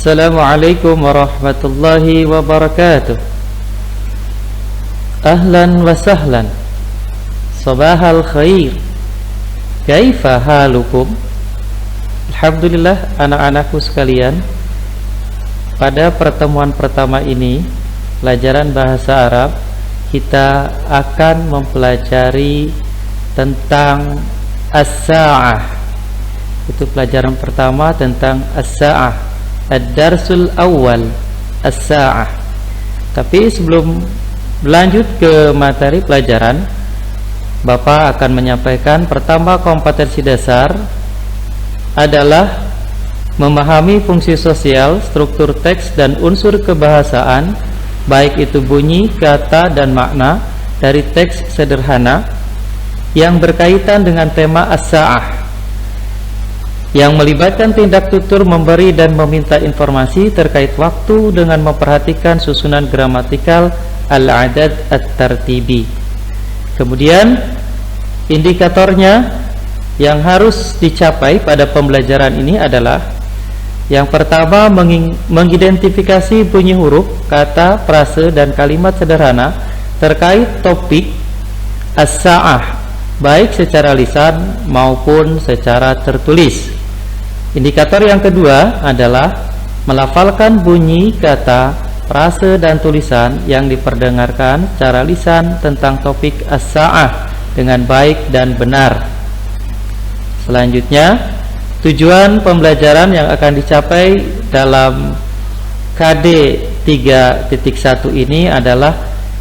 Assalamualaikum warahmatullahi wabarakatuh. Ahlan wa sahlan. Sabahal khair. Kaifa halukum? Alhamdulillah anak-anakku sekalian, pada pertemuan pertama ini pelajaran bahasa Arab kita akan mempelajari tentang as-sa'ah. Itu pelajaran pertama tentang as-sa'ah. Ad-darsul awal as-sa'ah. Tapi sebelum berlanjut ke materi pelajaran, Bapak akan menyampaikan pertama kompetensi dasar adalah memahami fungsi sosial, struktur teks dan unsur kebahasaan, baik itu bunyi, kata dan makna dari teks sederhana yang berkaitan dengan tema as-sa'ah, yang melibatkan tindak tutur memberi dan meminta informasi terkait waktu dengan memperhatikan susunan gramatikal al-adad at-tartibi. Kemudian indikatornya yang harus dicapai pada pembelajaran ini adalah yang pertama, mengidentifikasi bunyi huruf, kata, frase dan kalimat sederhana terkait topik as-sa'ah, baik secara lisan maupun secara tertulis. Indikator yang kedua adalah melafalkan bunyi, kata, frase dan tulisan yang diperdengarkan secara lisan tentang topik as-sa'ah dengan baik dan benar. Selanjutnya, tujuan pembelajaran yang akan dicapai dalam KD 3.1 ini adalah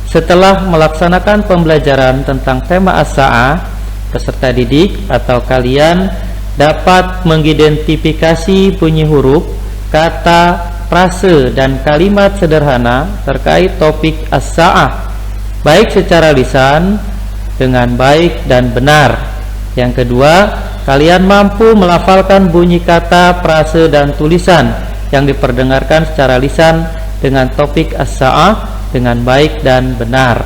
setelah melaksanakan pembelajaran tentang tema as-sa'ah, peserta didik atau kalian dapat mengidentifikasi bunyi huruf, kata, frase dan kalimat sederhana terkait topik as-sa'ah baik secara lisan dengan baik dan benar. Yang kedua, kalian mampu melafalkan bunyi kata, frase dan tulisan yang diperdengarkan secara lisan dengan topik as-sa'ah dengan baik dan benar.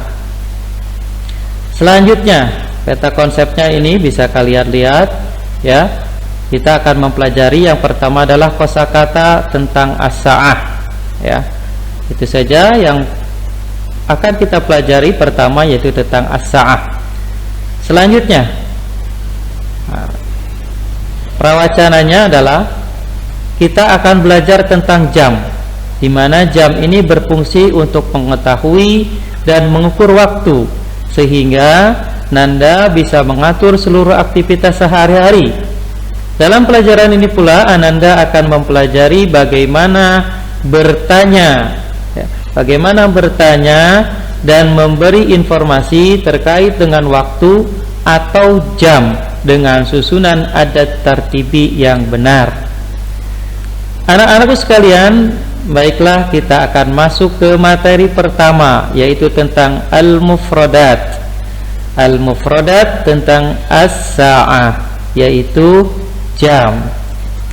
Selanjutnya, peta konsepnya ini bisa kalian lihat ya. Kita akan mempelajari yang pertama adalah kosakata tentang as-sa'ah ya. Itu saja yang akan kita pelajari pertama, yaitu tentang as-sa'ah. Selanjutnya, prawacananya adalah kita akan belajar tentang jam, di mana jam ini berfungsi untuk mengetahui dan mengukur waktu, sehingga Nanda bisa mengatur seluruh aktivitas sehari-hari. Dalam pelajaran ini pula Ananda akan mempelajari bagaimana bertanya ya, bagaimana bertanya dan memberi informasi terkait dengan waktu atau jam dengan susunan adat tartibi yang benar. Anak-anakku sekalian, baiklah kita akan masuk ke materi pertama, yaitu tentang al-mufradat. Al-mufradat tentang as-sa'ah, yaitu jam.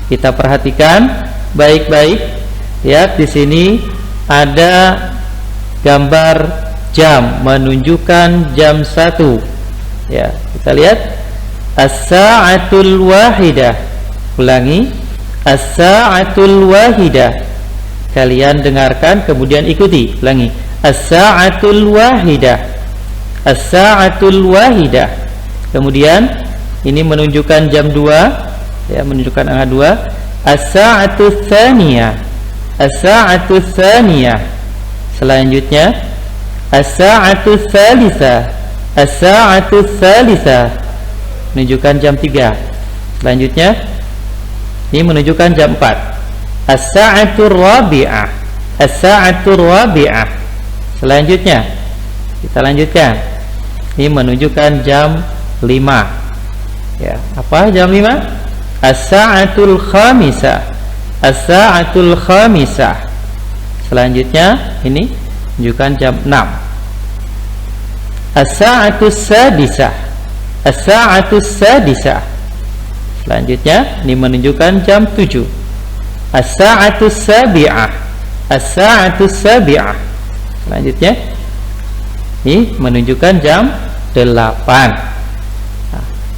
Kita perhatikan baik-baik ya, di sini ada gambar jam menunjukkan jam 1 ya. Kita lihat as-sa'atul wahidah. Ulangi, as-sa'atul wahidah. Kalian dengarkan kemudian ikuti. Ulangi, as-sa'atul wahidah. As-sa'atul wahidah. Kemudian ini menunjukkan jam 2 ya, menunjukkan angka 2. As-sa'atu tsaniyah. As-sa'atu tsaniyah. Selanjutnya as-sa'atu tsalitsah. As-sa'atu tsalitsah menunjukkan jam 3. Selanjutnya ini menunjukkan jam 4. As-sa'atu rabi'ah. As-sa'atu rabi'ah. Selanjutnya kita lanjutkan. Ini menunjukkan jam 5. Ya, apa jam 5? As-sa'atul khamisah. As-sa'atul khamisah. Selanjutnya ini menunjukkan jam 6. As-sa'atus sadisah. As-sa'atus sadisah. Selanjutnya ini menunjukkan jam 7. As-sa'atus sabi'ah. As-sa'atus sabi'ah. Selanjutnya ini menunjukkan jam 8.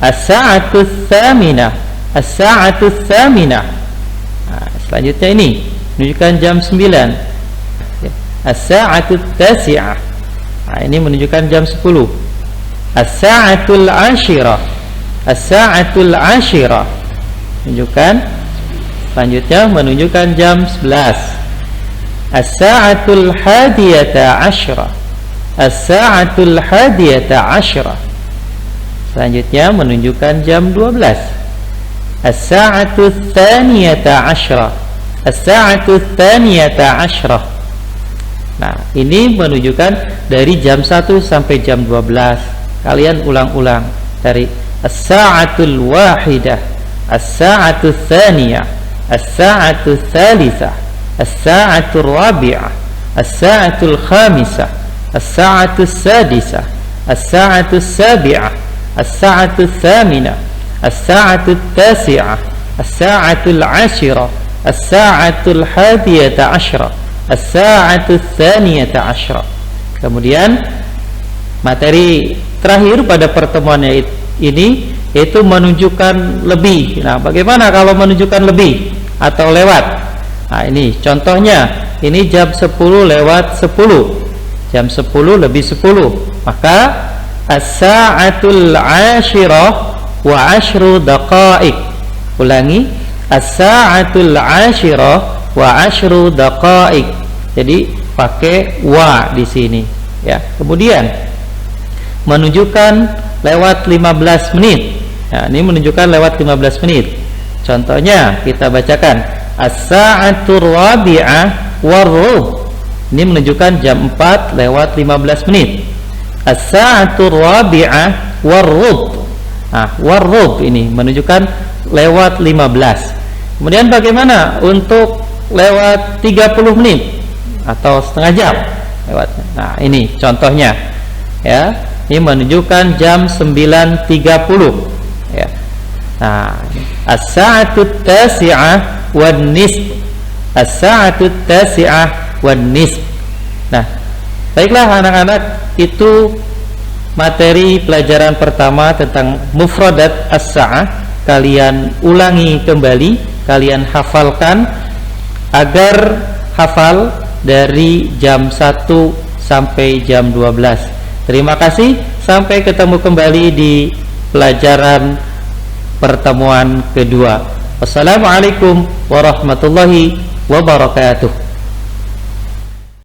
As-sa'atus tsaminah. As-sa'atus tsaminah. Selanjutnya ini menunjukkan jam 9. As-sa'atu tasi'ah, nah, ini menunjukkan jam 10. As-sa'atul 'ashirah, as-sa'atul 'ashirah, menunjukkan, selanjutnya menunjukkan jam 11. As-sa'atul hadiyata 'ashrah, as-sa'atul hadiyata 'ashrah, selanjutnya menunjukkan jam 12. As-sa'atu tsaniyata 'ashrah, as-sa'atu tsaniyata 'ashrah. Nah, ini menunjukkan dari jam 1 sampai jam 12. Kalian ulang-ulang dari as-sa'atul wahidah, as-sa'atu tsaniyah, as-sa'atu tsalitsah, as-sa'atu rabi'ah, as-sa'atu khamisah, as-sa'atu sadisah, as-sa'atu sabi'ah, as-sa'atu tsaminah, as-sa'atu tasi'ah, as-sa'atu 'ashirah, as-sa'atu hadiyata 'ashrah, as-sa'atu tsaniyata 'ashrah. Kemudian materi terakhir pada pertemuan ini yaitu menunjukkan lebih. Nah, bagaimana kalau menunjukkan lebih atau lewat? Nah, ini contohnya, ini jam 10 lewat 10, jam 10 lebih 10, maka as-sa'atul 'ashirah wa 'ashru daqa'iq. Ulangi, as-sa'atul 'ashirah wa 'ashru daqa'iq. Jadi pakai wa di sini ya. Kemudian menunjukkan lewat 15 menit. Nah, ini menunjukkan lewat 15 menit. Contohnya kita bacakan as-sa'atur rabi'ah warrub. Ini menunjukkan jam 4 lewat 15 menit. As-sa'atur rabi'ah warrub. Nah, warrub ini menunjukkan lewat 15. Kemudian bagaimana untuk lewat 30 menit atau setengah jam lewat? Nah, ini contohnya ya. Ini menunjukkan jam 9.30 ya. Nah, as-sa'atut tasi'ah wan nisf, as-sa'atut tasi'ah wan nisf. Nah, baiklah anak-anak, itu materi pelajaran pertama tentang mufradat as-sa'ah. Kalian ulangi kembali, kalian hafalkan agar hafal dari jam 1 sampai jam 12. Terima kasih, sampai ketemu kembali di pelajaran pertemuan kedua. Wassalamualaikum warahmatullahi wabarakatuh.